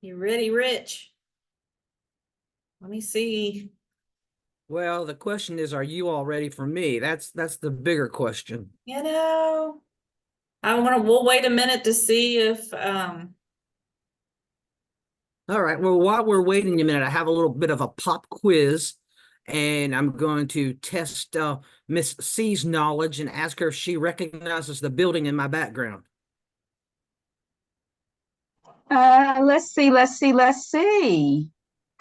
You ready, Rich? Let me see. Well, the question is, are you all ready for me? That's the bigger question. You know, we'll wait a minute to see if All right. Well, while we're waiting a minute, I have a little bit of a pop quiz, and I'm going to test Miss C's knowledge and ask her if she recognizes the building in my background. Let's see.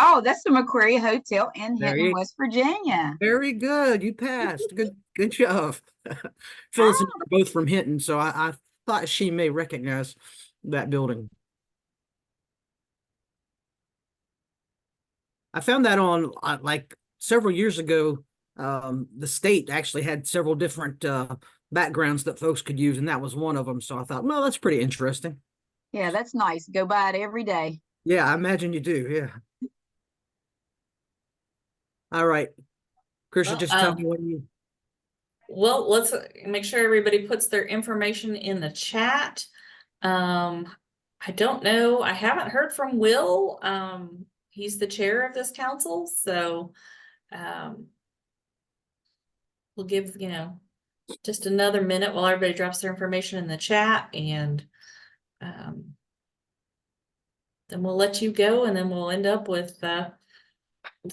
Oh, that's the McQuarrie Hotel in There Hinton, you West Virginia. Very good. You passed. Good job. Phyllis and I Oh, are both from Hinton, so I thought she may recognize that building. I found that on like several years ago. The state actually had several different backgrounds that folks could use, and that was one of them. So I thought, well, that's pretty interesting. yeah, that's nice. Go by it every day. Yeah, I imagine you do. Yeah. All right, Krisha, well, just tell me when you. let's make sure everybody puts their information in the chat. Um, I don't know. I haven't heard from Will. He's the chair of this council, so um we'll give, just another minute while everybody drops their information in the chat, and um then we'll let you go, and then we'll end up with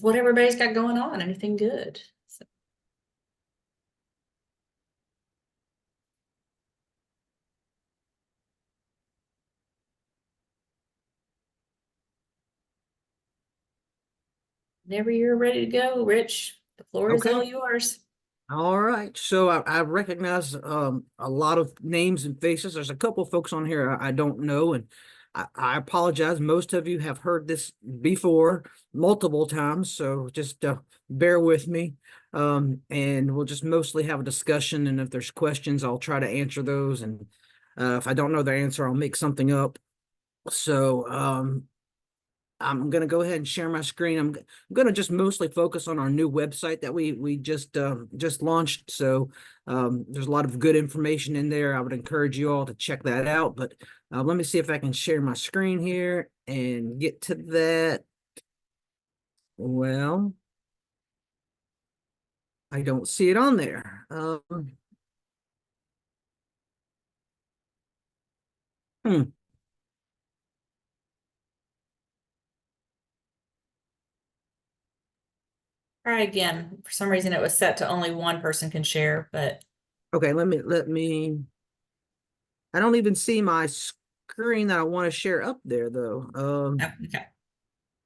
what everybody's got going on, anything good. So, whenever you're ready to go, Rich, the floor is all Okay. yours. All right. So I recognize a lot of names and faces. There's a couple of folks on here I don't know, and I apologize. Most of you have heard this before multiple times, so just bear with me. And we'll just mostly have a discussion, and if there's questions, I'll try to answer those. And if I don't know the answer, I'll make something up. So I'm going to go ahead and share my screen. I'm going to just mostly focus on our new website that we just launched. So there's a lot of good information in there. I would encourage you all to check that out. But let me see if I can share my screen here and get to that. Well, I don't see it on there. Hmm. Try again. For some reason, it was set to only one person can share, but Okay, let me. I don't even see my screen that I want to share up there though. oh, okay.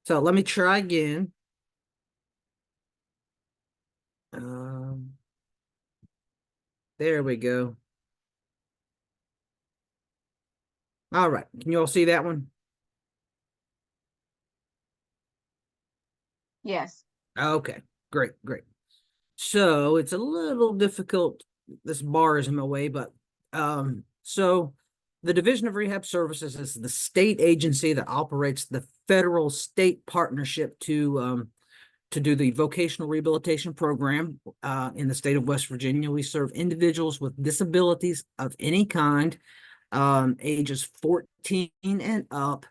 So let me try again. Um, there we go. All right. Can you all see that one? Yes. Okay. Great. So it's a little difficult. This bar is in my way, but so the Division of Rehab Services is the state agency that operates the federal state partnership to do the vocational rehabilitation program in the state of West Virginia. We serve individuals with disabilities of any kind, ages 14 and up.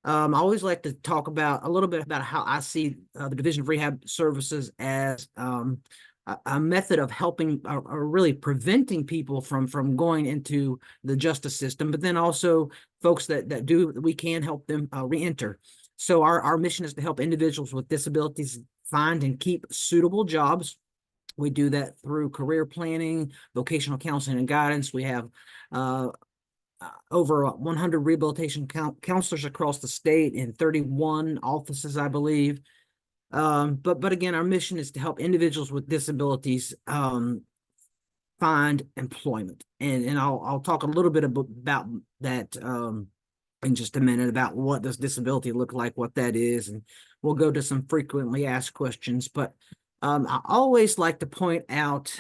I always like to talk about a little bit about how I see the Division of Rehab Services as a method of helping or really preventing people from going into the justice system, but then also folks that do, we can help them reenter. So our mission is to help individuals with disabilities find and keep suitable jobs. We do that through career planning, vocational counseling and guidance. We have over 100 rehabilitation counselors across the state in 31 offices, I believe. But again, our mission is to help individuals with disabilities find employment, and I'll talk a little bit about that in just a minute, about what does disability look like, what that is, and we'll go to some frequently asked questions. But I always like to point out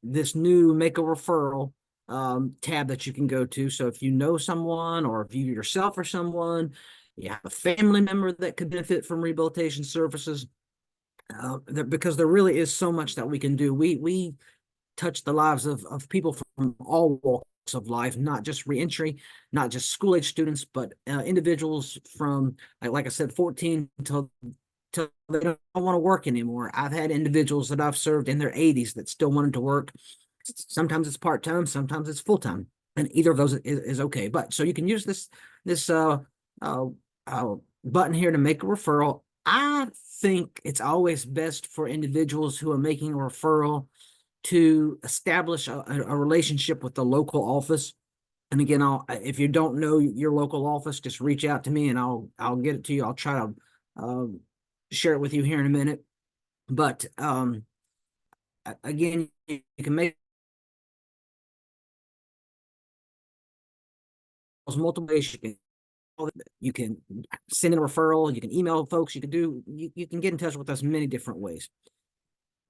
this new make a referral tab that you can go to. So if you know someone, or if you yourself or someone, you have a family member that could benefit from rehabilitation services, because there really is so much that we can do. We touch the lives of people from all walks of life, not just reentry, not just school age students, but individuals from, like I said, 14 till they don't want to work anymore. I've had individuals that I've served in their 80s that still wanted to work. Sometimes it's part-time, sometimes it's full-time, and either of those is okay. But so you can use this button here to make a referral. I think it's always best for individuals who are making a referral to establish a relationship with the local office. And again, if you don't know your local office, just reach out to me and I'll get it to you. I'll try to share it with you here in a minute. But again, you can make multiple ways. You can send in a referral, you can email folks, you can get in touch with us many different ways.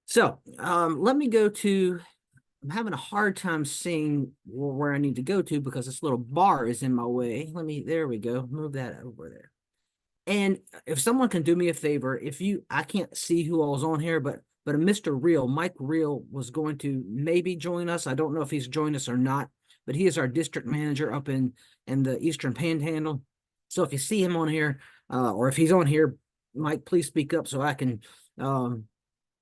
So let me go to, I'm having a hard time seeing where I need to go to because this little bar is in my way. There we go, move that over there. And if someone can do me a favor, I can't see who all's on here, but a Mr. Reel, Mike Reel, was going to maybe join us. I don't know if he's joined us or not, but he is our district manager up in the Eastern Panhandle. So if you see him on here, or if he's on here, Mike, please speak up so I can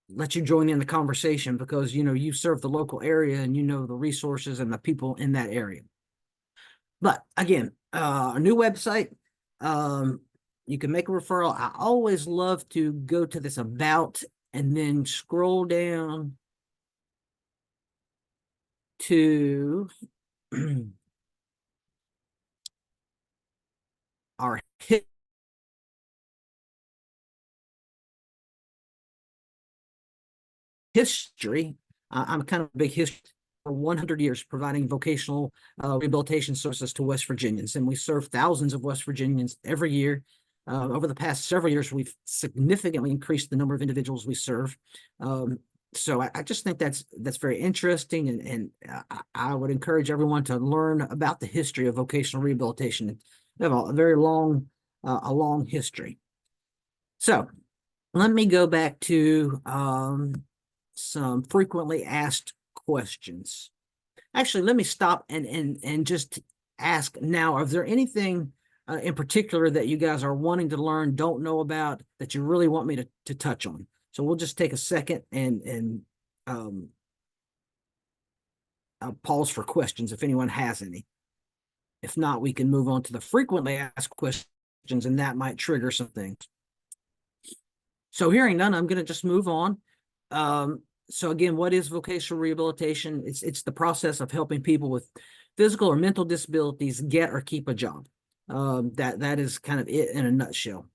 let you join in the conversation, because you serve the local area and the resources and the people in that area. But again, a new website. You can make a referral. I always love to go to this about and then scroll down to our history. I'm kind of a big history. For 100 years providing vocational rehabilitation services to West Virginians, and we serve thousands of West Virginians every year. Over the past several years, we've significantly increased the number of individuals we serve. So I just think that's very interesting, and I would encourage everyone to learn about the history of vocational rehabilitation. We have a very long history. So let me go back to some frequently asked questions. Actually, let me stop and just ask now, is there anything in particular that you guys are wanting to learn, don't know about, that you really want me to touch on? So we'll just take a second and I'll pause for questions if anyone has any. If not, we can move on to the frequently asked questions, and that might trigger some things. So hearing none, I'm going to just move on. So again, what is vocational rehabilitation? It's the process of helping people with physical or mental disabilities get or keep a job. That is kind of it in a nutshell.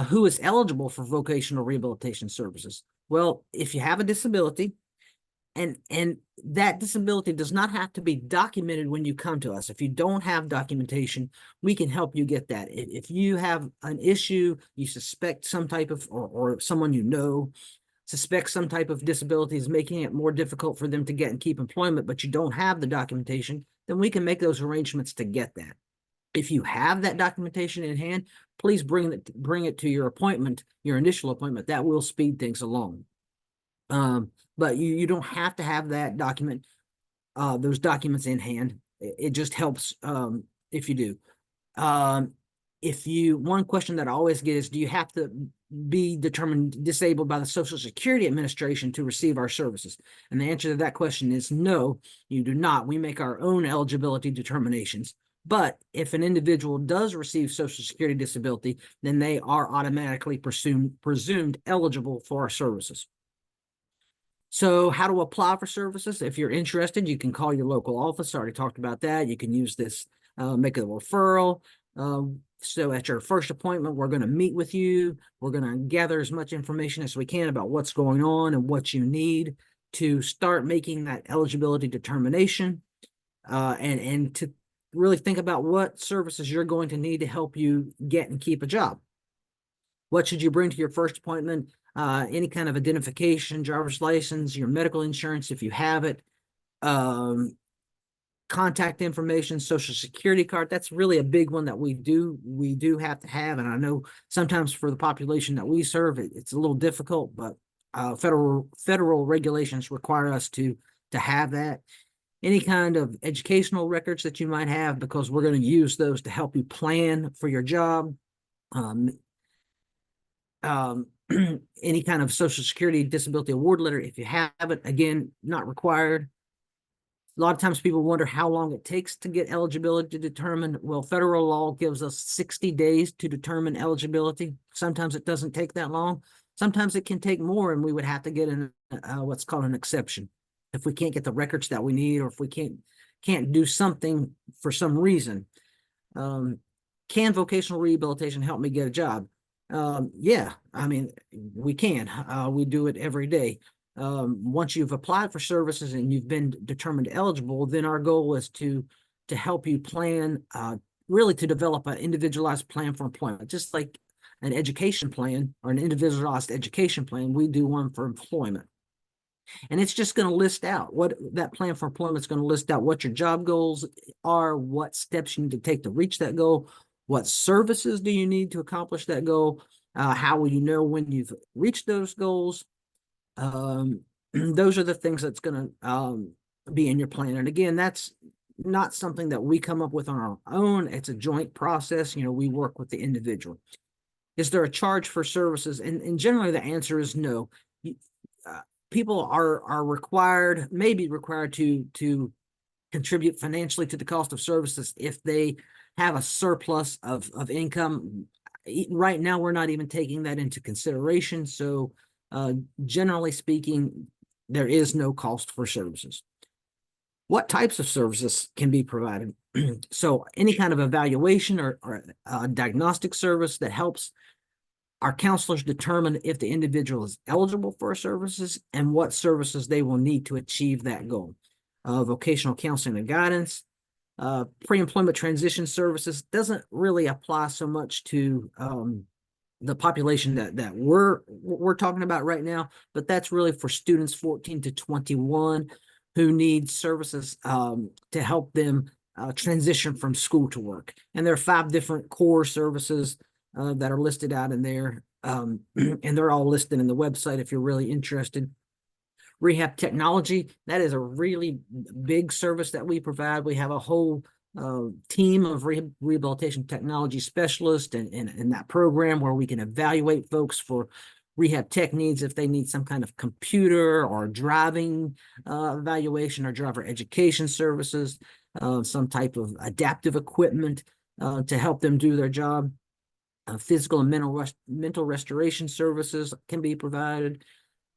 Who is eligible for vocational rehabilitation services? Well, if you have a disability, and that disability does not have to be documented when you come to us. If you don't have documentation, we can help you get that. If you have an issue, you suspect some type of, or someone suspect some type of disability is making it more difficult for them to get and keep employment, but you don't have the documentation, then we can make those arrangements to get that. If you have that documentation in hand, please bring it to your appointment, your initial appointment. That will speed things along. But you don't have to have that document, those documents in hand. It just helps if you do. One question that I always get is, do you have to be determined disabled by the Social Security Administration to receive our services? And the answer to that question is no, you do not. We make our own eligibility determinations. But if an individual does receive Social Security disability, then they are automatically presumed eligible for our services. So how to apply for services? If you're interested, you can call your local office. I already talked about that. You can use this, make a referral. So at your first appointment, we're going to meet with you. We're going to gather as much information as we can about what's going on and what you need to start making that eligibility determination, and to really think about what services you're going to need to help you get and keep a job. What should you bring to your first appointment? Any kind of identification, driver's license, your medical insurance if you have it, contact information, Social Security card. That's really a big one that we do have to have. And I know sometimes for the population that we serve, it's a little difficult, but federal regulations require us to to have that. Any kind of educational records that you might have, because we're going to use those to help you plan for your job. Any kind of Social Security disability award letter, if you have it, again, not required. A lot of times people wonder how long it takes to get eligibility determined. Well, federal law gives us 60 days to determine eligibility. Sometimes it doesn't take that long. Sometimes it can take more, and we would have to get in what's called an exception. If we can't get the records that we need, or if we can't do something for some reason. Can vocational rehabilitation help me get a job? Yeah, I mean, we can. We do it every day. Once you've applied for services and you've been determined eligible, then our goal is to help you plan, really to develop an individualized plan for employment. Just like an education plan or an individualized education plan, we do one for employment. And it's just going to list out what that plan for employment is going to list out what your job goals are, what steps you need to take to reach that goal, what services do you need to accomplish that goal, how will you know when you've reached those goals. Those are the things that's going to be in your plan. And again, that's not something that we come up with on our own. It's a joint process. You know, we work with the individual. Is there a charge for services? And generally the answer is no. People are required, may be required to contribute financially to the cost of services if they have a surplus of income. Right now, we're not even taking that into consideration. So generally speaking, there is no cost for services. What types of services can be provided? So any kind of evaluation or a diagnostic service that helps our counselors determine if the individual is eligible for services and what services they will need to achieve that goal. Vocational counseling and guidance, pre-employment transition services doesn't really apply so much to the population that we're talking about right now, but that's really for students 14 to 21 who need services to help them transition from school to work. And there are 5 different core services that are listed out in there, and they're all listed in the website if you're really interested. Rehab technology, that is a really big service that we provide. We have a whole team of rehabilitation technology specialists in that program where we can evaluate folks for rehab tech needs if they need some kind of computer or driving evaluation or driver education services, some type of adaptive equipment to help them do their job. Physical and mental restoration services can be provided.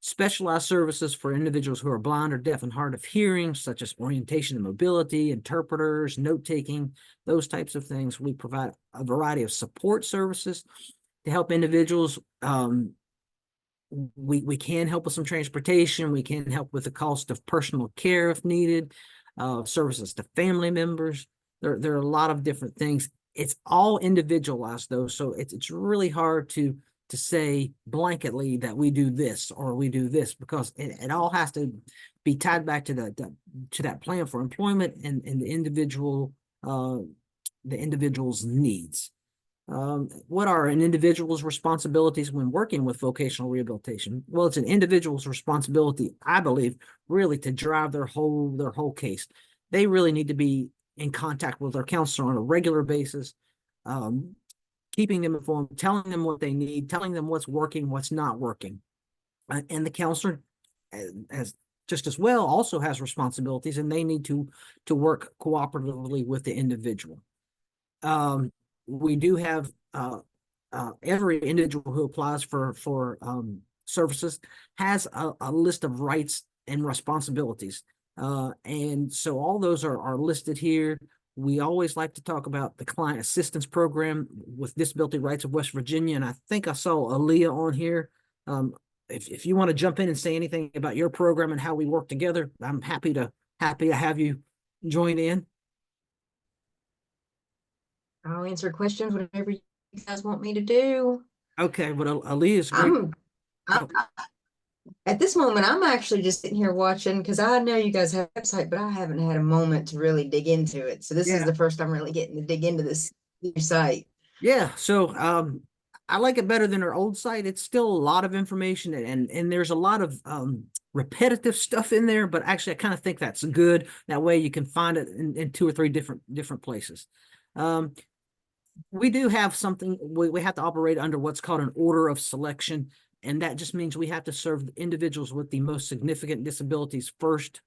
Specialized services for individuals who are blind or deaf and hard of hearing, such as orientation and mobility, interpreters, note-taking, those types of things. We provide a variety of support services to help individuals. We can help with some transportation. We can help with the cost of personal care if needed, services to family members. There are a lot of different things. It's all individualized though, so it's really hard to say blanketly that we do this or we do this, because it all has to be tied back to that plan for employment and the individual's needs. What are an individual's responsibilities when working with vocational rehabilitation? Well, it's an individual's responsibility, I believe, really to drive their whole case. They really need to be in contact with their counselor on a regular basis, keeping them informed, telling them what they need, telling them what's working, what's not working. And the counselor, as just as well, also has responsibilities, and they need to work cooperatively with the individual. We do have every individual who applies for services has a list of rights and responsibilities. And so all those are listed here. We always like to talk about the Client Assistance Program with Disability Rights of West Virginia. And I think I saw Aaliyah on here. If you want to jump in and say anything about your program and how we work together, I'm happy to have you join in. I'll answer questions whatever you guys want me to do. Okay, but Aaliyah is great. At this moment, I'm actually just sitting here watching because I know you guys have a website, but I haven't had a moment to really dig into it. So this is the first I'm really getting to dig into this new site. Yeah, so I like it better than our old site. It's still a lot of information and there's a lot of repetitive stuff in there, but actually I kind of think that's good. That way you can find it in two or three different places. We do have something, we have to operate under what's called an order of selection. And that just means we have to serve individuals with the most significant disabilities first.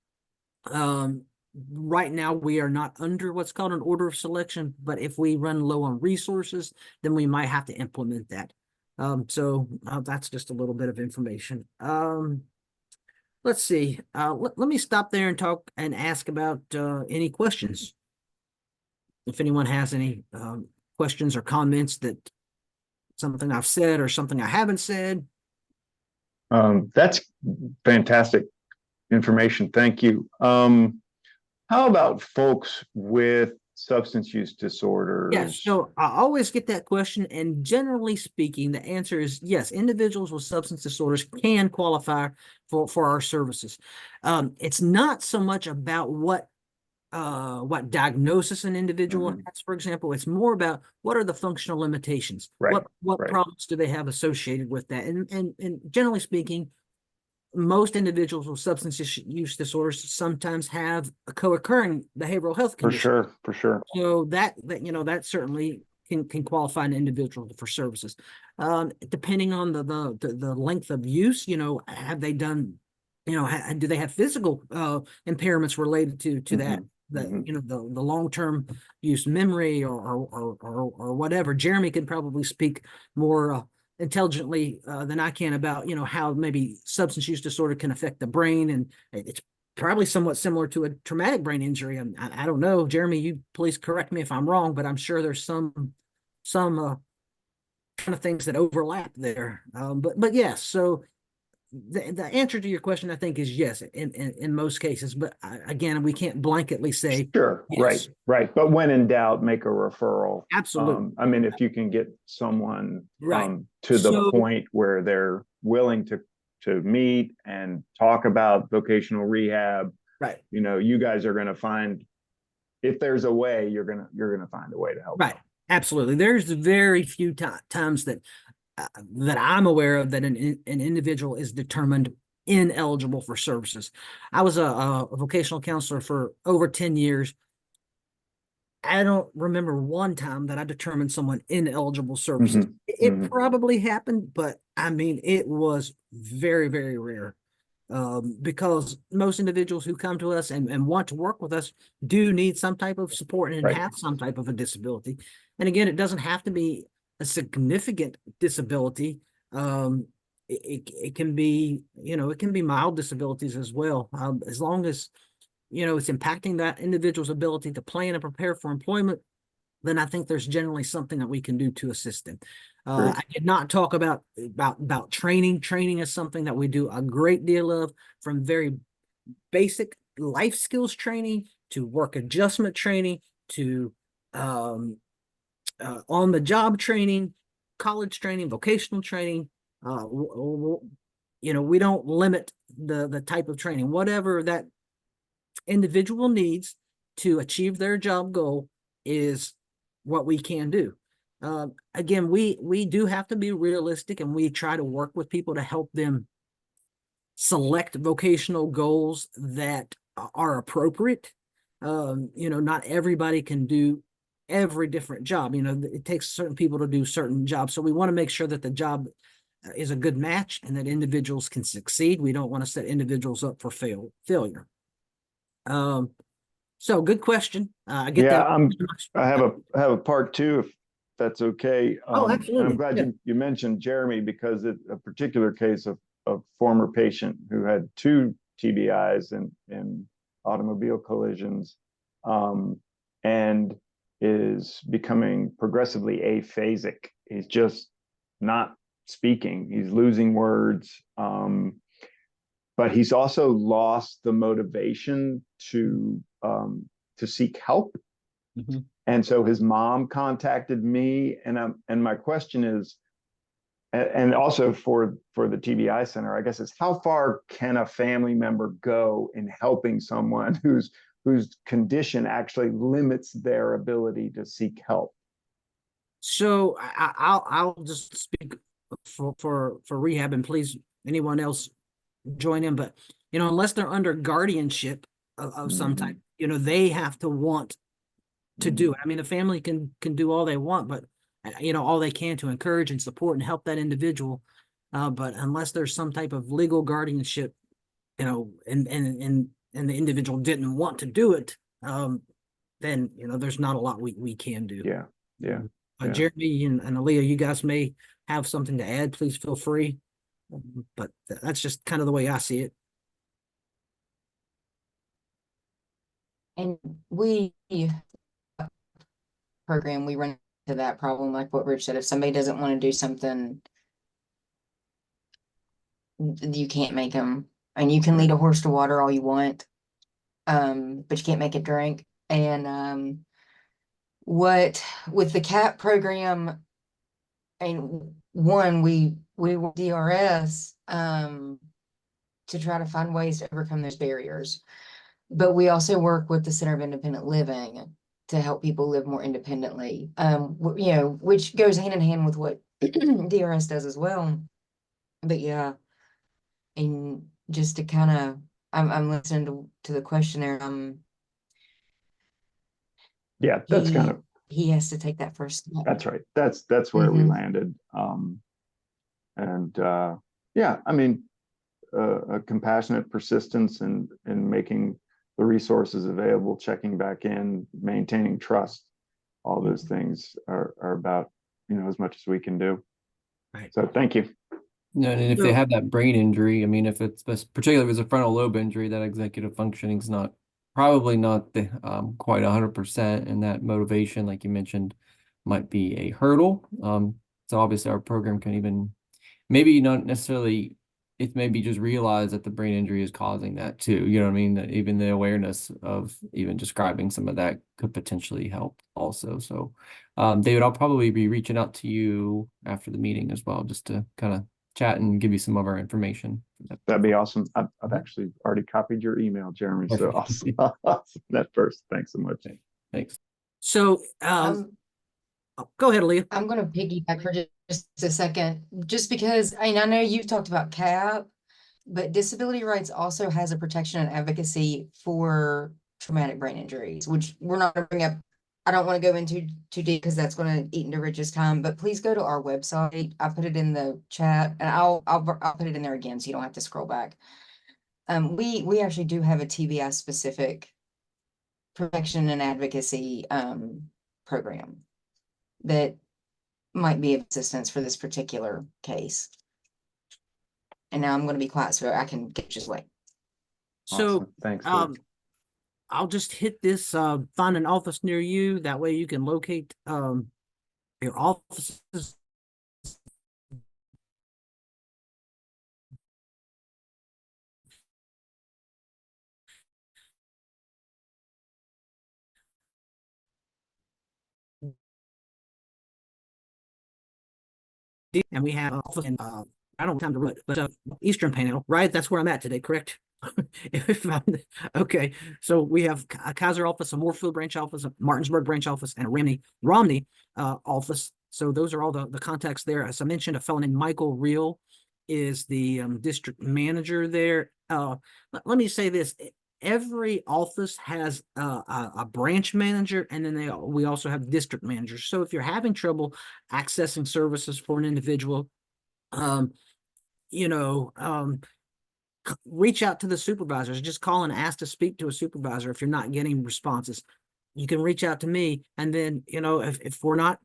Right now we are not under what's called an order of selection, but if we run low on resources, then we might have to implement that. So that's just a little bit of information. Let's see. Let me stop there and talk and ask about any questions. If anyone has any questions or comments that something I've said or something I haven't said. That's fantastic information. Thank you. How about folks with substance use disorders? Yes, so I always get that question, and generally speaking, the answer is yes. Individuals with substance disorders can qualify for our services. It's not so much about what diagnosis an individual has, for example. It's more about what are the functional limitations. Right, What right. problems do they have associated with that? And generally speaking, most individuals with substance use disorders sometimes have a co-occurring behavioral health For condition. sure, for sure. So that that certainly can qualify an individual for services. Depending on the length of use, have they done, do they have physical impairments related to that? The long-term use, memory or whatever. Jeremy could probably speak more intelligently than I can about how maybe substance use disorder can affect the brain, and it's probably somewhat similar to a traumatic brain injury. I don't know, Jeremy, you please correct me if I'm wrong, but I'm sure there's some kind of things that overlap there. But yes, so the answer to your question, I think, is yes in most cases. But again, we can't blanketly say Sure, yes. right. But when in doubt, make a referral. Absolutely. I mean, if you can get someone Right. to the So- point where they're willing to meet and talk about vocational rehab, Right. you guys are going to find, if there's a way, you're going to find a way to help. Right. Absolutely. There's very few times that I'm aware of that an individual is determined ineligible for services. I was a vocational counselor for over 10 years. I don't remember one time that I determined someone ineligible services. It probably happened, but I mean, it was very, very rare. Because most individuals who come to us and want to work with us do need some type of support and Right. have some type of a disability. And again, it doesn't have to be a significant disability. It can be, it can be mild disabilities as well. As long as, it's impacting that individual's ability to plan and prepare for employment, then I think there's generally something that we can do to assist them. I did not talk about training. Training is something that we do a great deal of, from very basic life skills training to work adjustment training to on the job training, college training, vocational training. We don't limit the type of training. Whatever that individual needs to achieve their job goal is what we can do. Again, we do have to be realistic, and we try to work with people to help them select vocational goals that are appropriate. Not everybody can do every different job. It takes certain people to do certain jobs. So we want to make sure that the job is a good match and that individuals can succeed. We don't want to set individuals up for failure. So good question. I get that. I have a part two, if that's okay. Absolutely. I'm glad you mentioned Jeremy, because it's a particular case of a former patient who had 2 TBIs in automobile collisions, and is becoming progressively aphasic. He's just not speaking. He's losing words. But he's also lost the motivation to seek help. And so his mom contacted me, and my question is, and also for the TBI Center, I guess, is how far can a family member go in helping someone whose condition actually limits their ability to seek help? So I'll just speak for rehab, and please anyone else join in. But unless they're under guardianship of some type, they have to want to do it. I mean, the family can do all they want, but all they can to encourage and support and help that individual. But unless there's some type of legal guardianship, and the individual didn't want to do it, then there's not a lot we can do. Yeah, yeah. Yeah. Jeremy and Aaliyah, you guys may have something to add. Please feel free. But that's just kind of the way I see it. And program, we run into that problem, like what Rich said, if somebody doesn't want to do something, you can't make them, and you can lead a horse to water all you want, but you can't make it drink. And what with the CAP program, and one, we were DRS to try to find ways to overcome those barriers, but we also work with the Center of Independent Living to help people live more independently, which goes hand in hand with what DRS does as well. But yeah, and just to kind of, I'm listening to the questionnaire. Yeah, that's kind of, he has to take that first step. that's right. That's where we landed. Yeah, I mean, a compassionate persistence and making the resources available, checking back in, maintaining trust, all those things are about, as much as we can do. Right. So thank you. No, and if they have that brain injury, I mean, if it's particularly if it's a frontal lobe injury, that executive functioning is probably not the quite 100%, and that motivation, like you mentioned, might be a hurdle. So obviously our program can even maybe not necessarily, it maybe just realize that the brain injury is causing that too. You know what I mean? That even the awareness of even describing some of that could potentially help also. So David, I'll probably be reaching out to you after the meeting as well, just to kind of chat and give you some of our information. That'd be awesome. I've actually already copied your email, Jeremy. So I'll send that first. Thanks so much. Thanks. So go ahead, Leah. I'm going to piggyback for just a second, just because I know you've talked about CAP, but disability rights also has a protection and advocacy for traumatic brain injuries, which we're not going to bring up. I don't want to go into too deep because that's going to eat into Rich's time, but please go to our website. I put it in the chat, and I'll put it in there again so you don't have to scroll back. We actually do have a TBI specific protection and advocacy program that might be of assistance for this particular case. And now I'm going to be quiet so I can get just wait. So Awesome. Thanks. Leah. I'll just hit this, find an office near you. That way you can locate your offices. And we have an office in, I don't have time to run it, but Eastern Panhandle, right? That's where I'm at today, correct? Okay, so we have a Kaiser office, a Moorfield branch office, a Martinsburg branch office, and a Romney office. So those are all the contacts there. As I mentioned, a fellow named Michael Reel is the district manager there. Let me say this. Every office has a branch manager, and then we also have district managers. So if you're having trouble accessing services for an individual, reach out to the supervisors. Just call and ask to speak to a supervisor if you're not getting responses. You can reach out to me, and then if we're not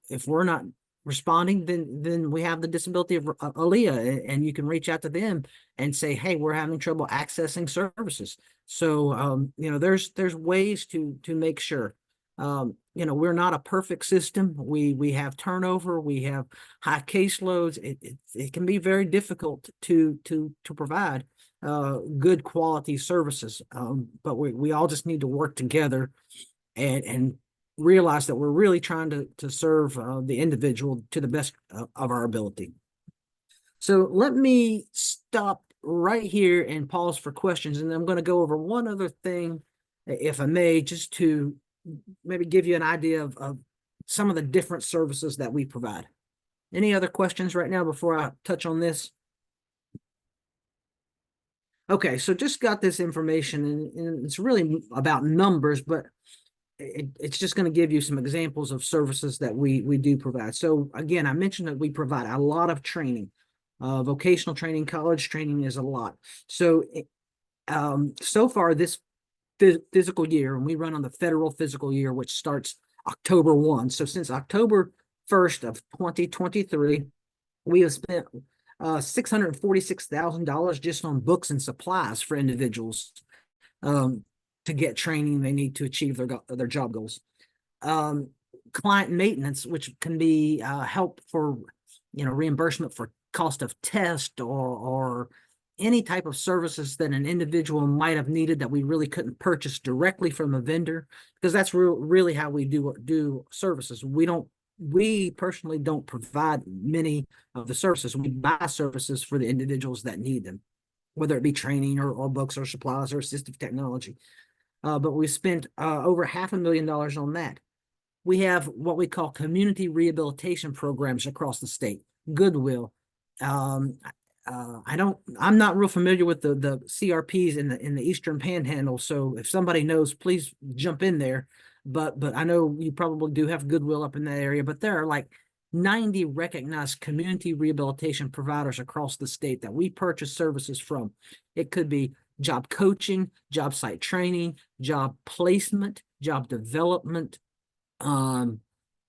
responding, then we have the disability of Aaliyah, and you can reach out to them and say, hey, we're having trouble accessing services. So there's ways to make sure. We're not a perfect system. We have turnover, we have high caseloads. It can be very difficult to provide good quality services. But we all just need to work together and realize that we're really trying to serve the individual to the best of our ability. So let me stop right here and pause for questions, and I'm going to go over one other thing, if I may, just to maybe give you an idea of some of the different services that we provide. Any other questions right now before I touch on this? Okay, so just got this information, and it's really about numbers, but it's just going to give you some examples of services that we do provide. So again, I mentioned that we provide a lot of training, vocational training, college training is a lot. So so far this physical year, and we run on the federal fiscal year, which starts October 1. So since October 1st of 2023, we have spent $646,000 just on books and supplies for individuals to get training they need to achieve their job goals. Client maintenance, which can be help for reimbursement for cost of test or any type of services that an individual might have needed that we really couldn't purchase directly from a vendor, because that's really how we do services. We personally don't provide many of the services. We buy services for the individuals that need them, whether it be training or books or supplies or assistive technology. But we spent over $500,000 on that. We have what we call community rehabilitation programs across the state. Goodwill. I'm not real familiar with the CRPs in the Eastern Panhandle. So if somebody knows, please jump in there. But I know you probably do have Goodwill up in that area, but there are like 90 recognized community rehabilitation providers across the state that we purchase services from. It could be job coaching, job site training, job placement, job development,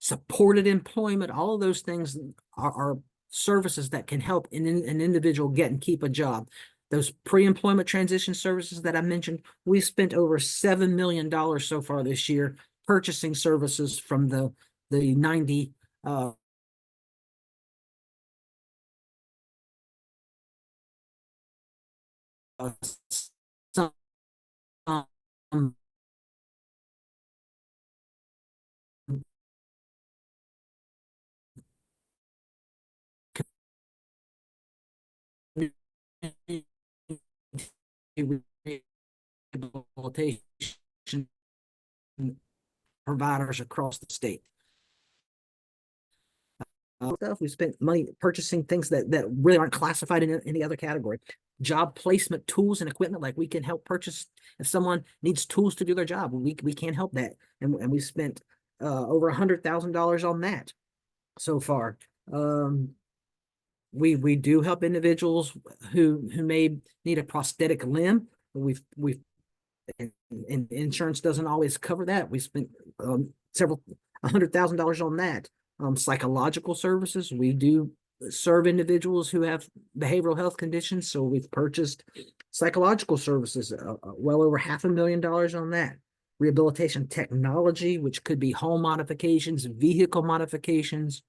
supported employment. All of those things are services that can help an individual get and keep a job. Those pre-employment transition services that I mentioned, we spent over $7 million so far this year purchasing services from the 90 some rehabilitation providers across the state. Stuff we spent money purchasing things that really aren't classified in any other category. Job placement tools and equipment, like we can help purchase if someone needs tools to do their job. We can help that, and we spent over $100,000 on that so far. We do help individuals who may need a prosthetic limb. We've and insurance doesn't always cover that. We spent several $100,000 on that. Psychological services, we do serve individuals who have behavioral health conditions, so we've purchased psychological services, well over $500,000 on that. Rehabilitation technology, which could be home modifications, vehicle modifications.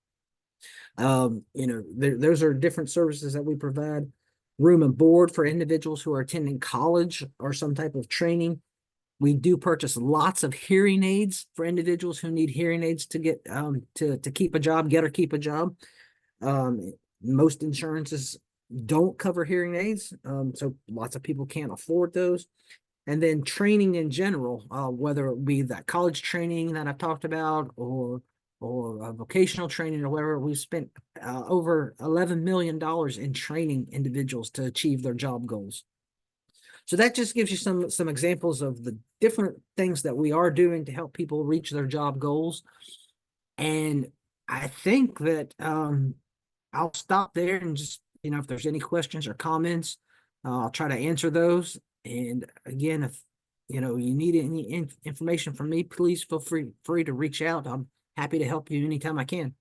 Those are different services that we provide. Room and board for individuals who are attending college or some type of training. We do purchase lots of hearing aids for individuals who need hearing aids to get to keep a job, get or keep a job. Most insurances don't cover hearing aids, so lots of people can't afford those. And then training in general, whether it be that college training that I've talked about or vocational training or whatever, we've spent over $11 million in training individuals to achieve their job goals. So that just gives you some examples of the different things that we are doing to help people reach their job goals. And I think that I'll stop there and just, if there's any questions or comments, I'll try to answer those. And again, if you need any information from me, please feel free to reach out. I'm happy to help you anytime I can.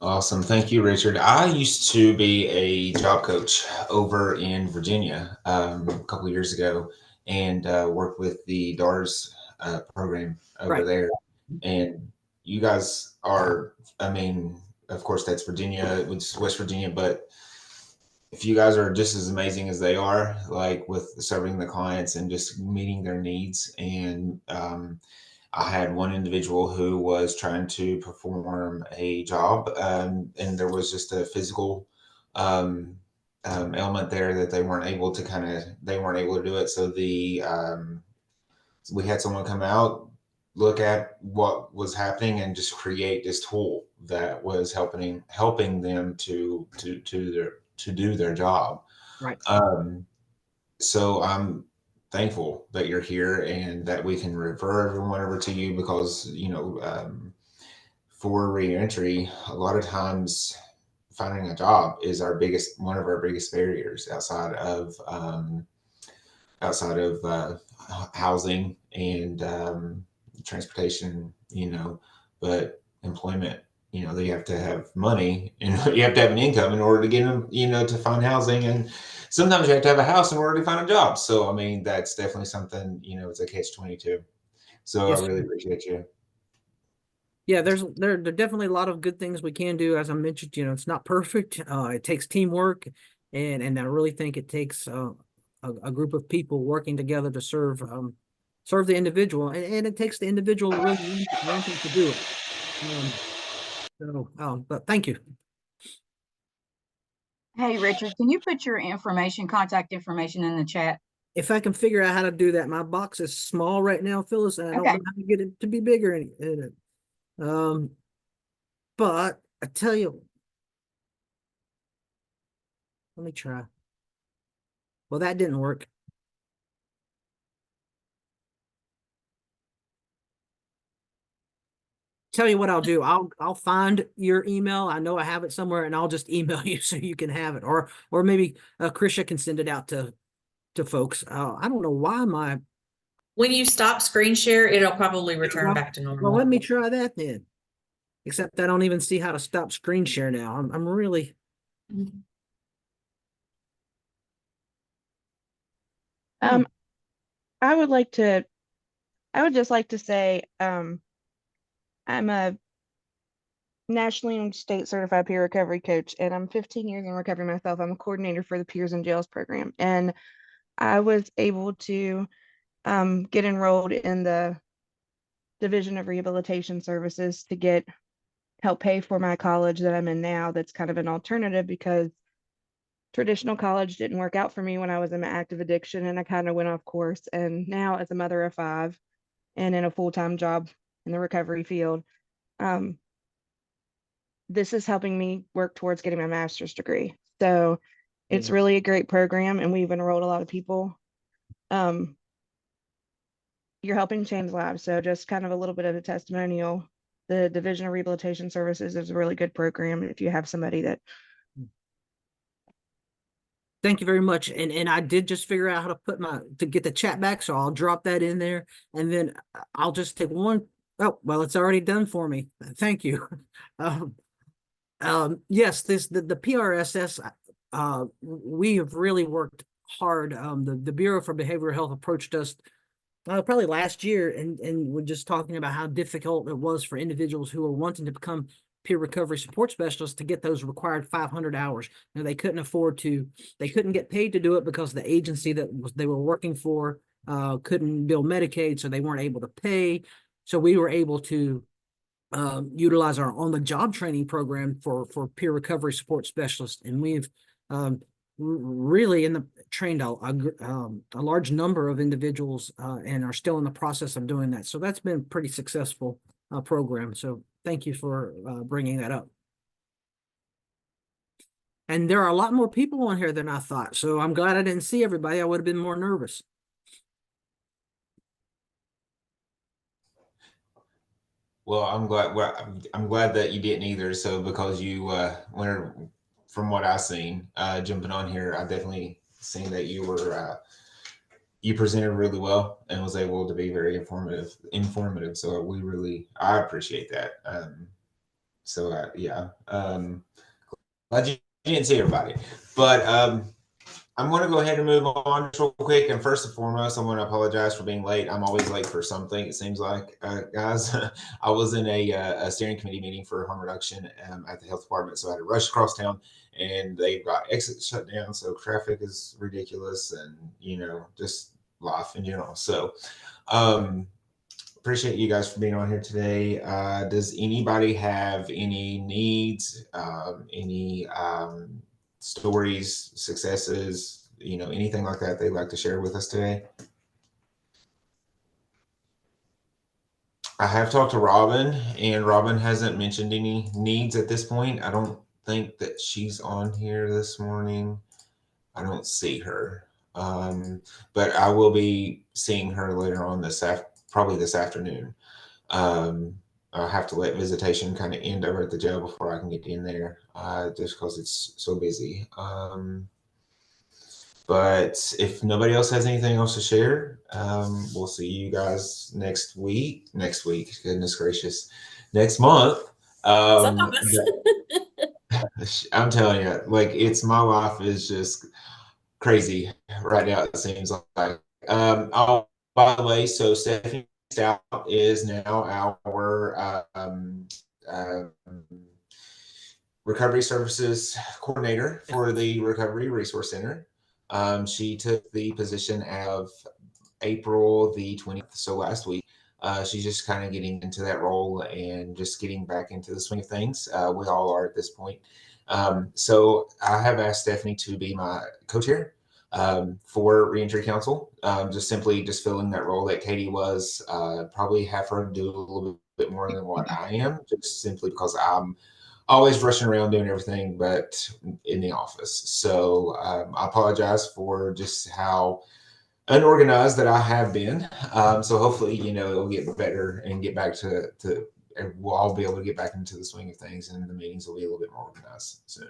Awesome. Thank you, Richard. I used to be a job coach over in Virginia a couple of years ago and worked with the DARS program over there. And you guys are, of course, that's Virginia, it's West Virginia, but if you guys are just as amazing as they are, like with serving the clients and just meeting their needs. And I had one individual who was trying to perform a job, and there was just a physical element there that they weren't able to do it. So we had someone come out, look at what was happening, and just create this tool that was helping them to do their job. Right. So I'm thankful that you're here and that we can refer everyone over to you, because for reentry, a lot of times finding a job is one of our biggest barriers outside of housing and transportation, but employment, they have to have money and you have to have an income in order to get them, to find housing. And sometimes you have to have a house in order to find a job. So, I mean, that's definitely something, it's a catch-22. So Yes, I really sir. appreciate you. Yeah, there are definitely a lot of good things we can do. As I mentioned, it's not perfect. It takes teamwork, and I really think it takes a group of people working together to serve the individual, and it takes the individual really wanting to do it. But thank you. Hey, Richard, can you put your contact information in the chat? If I can figure out how to do that, my box is small right now, Phyllis, and I don't Okay. know how to get it to be bigger. But I tell you, let me try. Well, that didn't work. Tell you what I'll do. I'll find your email. I know I have it somewhere, and I'll just email you so you can have it, or maybe Krisha can send it out to folks. I don't know why When you stop screen share, it'll probably return back to well, normal. let me try that then. Except I don't even see how to stop screen share now. I'm really. I would just like to say, I'm a nationally and state certified peer recovery coach, and I'm 15 years in recovery myself. I'm a coordinator for the Peers in Jails program, and I was able to get enrolled in the Division of Rehabilitation Services to help pay for my college that I'm in now. That's kind of an alternative because traditional college didn't work out for me when I was in my active addiction, and I kind of went off course. And now, as a mother of 5 and in a full-time job in the recovery field, this is helping me work towards getting my master's degree. So it's really a great program, and we've enrolled a lot of people. You're helping change lives. So just kind of a little bit of a testimonial. The Division of Rehabilitation Services is a really good program if you have somebody that. Thank you very much. And I did just figure out how to get the chat back, so I'll drop that in there, and then I'll just take one. Oh, well, it's already done for me. Thank you. Yes, the PRSS, we have really worked hard. The Bureau for Behavioral Health approached us probably last year, and we're just talking about how difficult it was for individuals who were wanting to become peer recovery support specialists to get those required 500 hours. They couldn't get paid to do it because the agency they were working for couldn't bill Medicaid, so they weren't able to pay. So we were able to utilize our on-the-job training program for peer recovery support specialists, and we've really trained a large number of individuals and are still in the process of doing that. So that's been a pretty successful program. So thank you for bringing that up. And there are a lot more people on here than I thought. So I'm glad I didn't see everybody. I would have been more nervous. Well, I'm glad. Well, I'm glad that you didn't either. So because from what I've seen, jumping on here, I definitely seen that you presented really well and was able to be very informative. So I appreciate that. Yeah. Glad you didn't see everybody, but I'm going to go ahead and move on real quick. And first and foremost, I want to apologize for being late. I'm always late for something, it seems like, guys. I was in a steering committee meeting for harm reduction at the health department, so I had to rush across town, and they've got exits shut down, so traffic is ridiculous, and just life in general. So appreciate you guys for being on here today. Does anybody have any needs, any stories, successes, anything like that they'd like to share with us today? I have talked to Robin, and Robin hasn't mentioned any needs at this point. I don't think that she's on here this morning. I don't see her. But I will be seeing her later on probably this afternoon. I'll have to let visitation kind of end over at the jail before I can get in there, just because it's so busy. But if nobody else has anything else to share, we'll see you guys next week. Next week, goodness gracious, next month. Some of us. I'm telling you, like my life is just crazy right now. It seems like. Oh, by the way, so Stephanie Stout is now our recovery services coordinator for the Recovery Resource Center. She took the position of April the 20th, so last week. She's just kind of getting into that role and just getting back into the swing of things. We all are at this point. So I have asked Stephanie to be my co-chair for Reentry Council, just filling that role that Katie was. Probably have her do a little bit more than what I am, just simply because I'm always rushing around doing everything but in the office. So I apologize for just how unorganized that I have been. So hopefully, it'll get better and get back to and we'll all be able to get back into the swing of things, and the meetings will be a little bit more organized soon.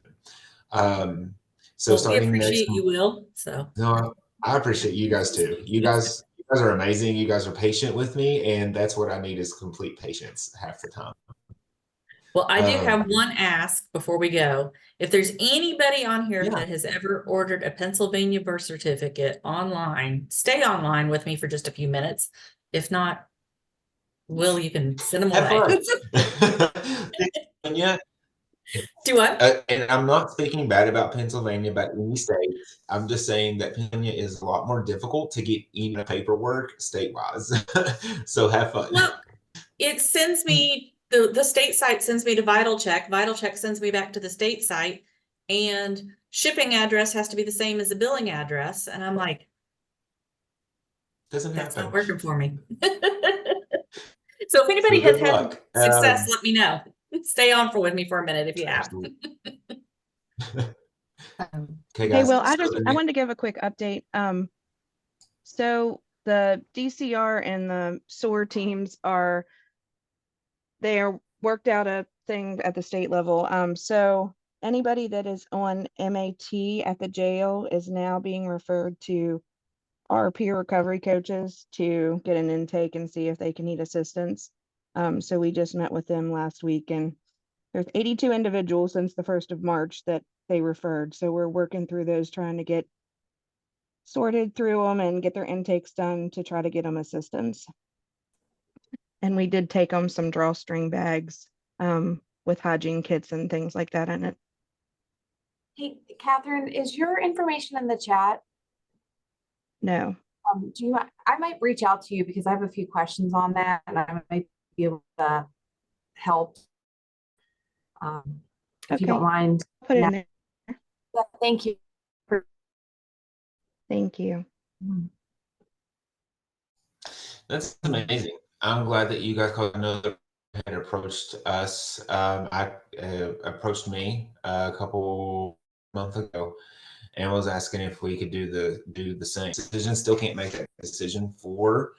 So Well, we starting next appreciate you, Will. So No, I appreciate you guys too. You guys are amazing. You guys are patient with me, and that's what I need is complete patience half the time. well, I do have one ask before we go. If there's anybody on here Yeah. that has ever ordered a Pennsylvania birth certificate online, stay online with me for just a few minutes. If not, Will, you can send them Have away. fun. Yeah. Do what? And I'm not speaking bad about Pennsylvania, about any state. I'm just saying that Pennsylvania is a lot more difficult to get even paperwork state-wise. So have fun. Well, it sends me the state site sends me to VitalCheck. VitalCheck sends me back to the state site, and shipping address has to be the same as the billing address. And I'm like, Doesn't that's happen. not working for me. So if anybody So has good had luck. success, let me know. Stay on with me for a minute if you have. Okay, Hey, guys. Will, So I wanted to give a quick update. So the DCR and the SOAR teams they are worked out a thing at the state level. So anybody that is on MAT at the jail is now being referred to our peer recovery coaches to get an intake and see if they can need assistance. So we just met with them last week, and there's 82 individuals since the 1st of March that they referred. So we're working through those, trying to get sorted through them and get their intakes done to try to get them assistance. And we did take them some drawstring bags with hygiene kits and things like that in it. Hey, Catherine, is your information in the chat? No. I might reach out to you because I have a few questions on that, and I might be able to help. If you don't mind. Put it in there. Yeah, thank you. Thank you. That's amazing. I'm glad that you guys called. Another had approached us. I approached me a couple months ago and was asking if we could do the same decision. Still can't make that decision for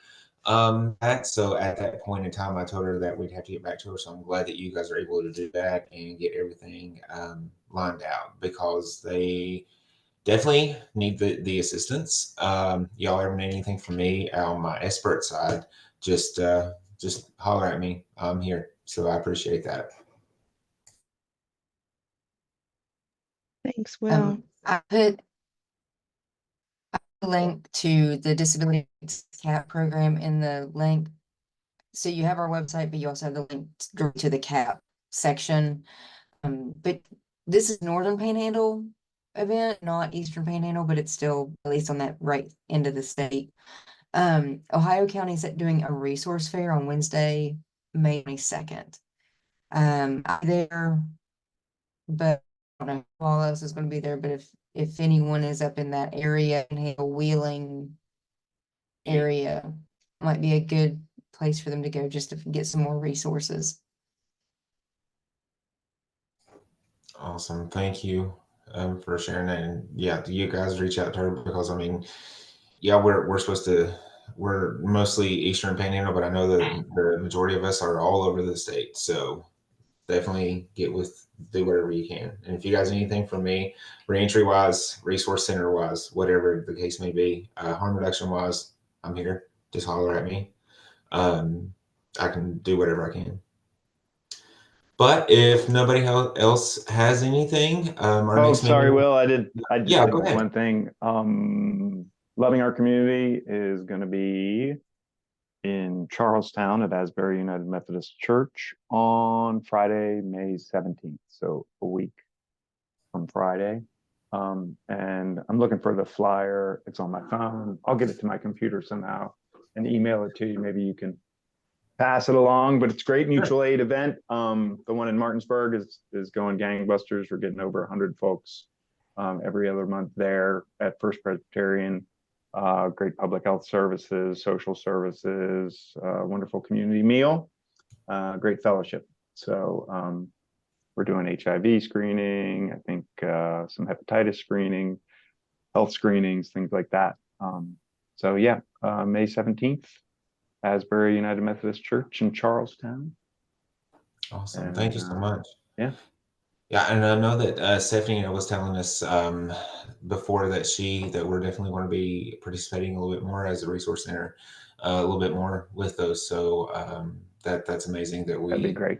that. So at that point in time, I told her that we'd have to get back to her. So I'm glad that you guys are able to do that and get everything lined out, because they definitely need the assistance. Y'all ever need anything from me on my expert side, just holler at me. I'm here. So I appreciate that. Thanks, Will. I put a link to the disability CAP program in the link. So you have our website, but you also have the link to the CAP section. But this is Northern Panhandle event, not Eastern Panhandle, but it's still at least on that right end of the state. Ohio County is doing a resource fair on Wednesday, May 22nd. I'm there, but don't know who all else is gonna be there, but if anyone is up in that area and Wheeling area, might be a good place for them to go just to get some more resources. Awesome. Thank you for sharing that. And yeah, you guys reach out to her because I mean, yeah, we're supposed to, we're mostly Eastern Panhandle, but I know that the majority of us are all over the state. So definitely do whatever you can. And if you guys need anything from me, reentry wise, resource center wise, whatever the case may be, harm reduction wise, I'm here. Just holler at me. I can do whatever I can. But if nobody else has anything, our Oh, next sorry, meeting. Will. I just Yeah, did go ahead. one thing. Loving Our Community is going to be in Charlestown at Asbury United Methodist Church on Friday, May 17th. So a week from Friday. And I'm looking for the flyer. It's on my phone. I'll get it to my computer somehow and email it to you. Maybe you can pass it along, but it's a great mutual aid event. The one in Martinsburg is going gangbusters. We're getting over 100 folks every other month there at First Presbyterian. Great public health services, social services, wonderful community meal, great fellowship. So we're doing HIV screening, I think some hepatitis screening, health screenings, things like that. So yeah, May 17th, Asbury United Methodist Church in Charlestown. Awesome. And, Thank you so much. Yeah. Yeah, and I know that Stephanie was telling us before that we're definitely going to be participating a little bit more as a resource center, a little bit more with those. So that's amazing that That'd be great.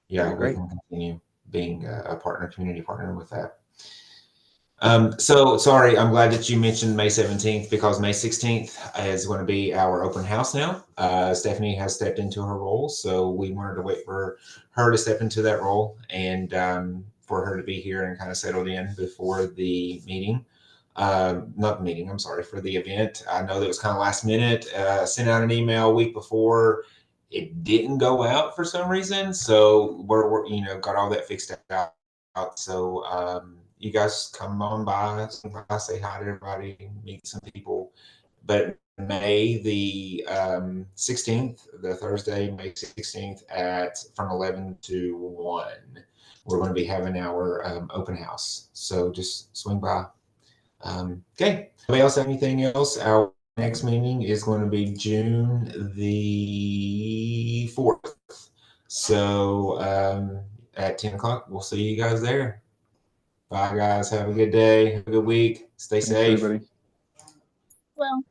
Yeah, That'd be we great. can continue being a partner, community partner with that. So sorry, I'm glad that you mentioned May 17th because May 16th is going to be our open house now. Stephanie has stepped into her role, so we wanted to wait for her to step into that role and for her to be here and kind of settled in before the meeting. Not the meeting, I'm sorry, for the event. I know that it was kind of last minute. Sent out an email a week before. It didn't go out for some reason, so we're got all that fixed out. So you guys come on by, say hi to everybody, meet some people. But May the 16th, the Thursday, May 16th from 11 to 1, we're going to be having our open house. So just swing by. Okay. Anybody else have anything else? Our next meeting is going to be June the 4th. So at 10 o'clock, we'll see you guys there. Bye, guys. Have a good day. Have a good week. Stay Thanks, safe. everybody. Well.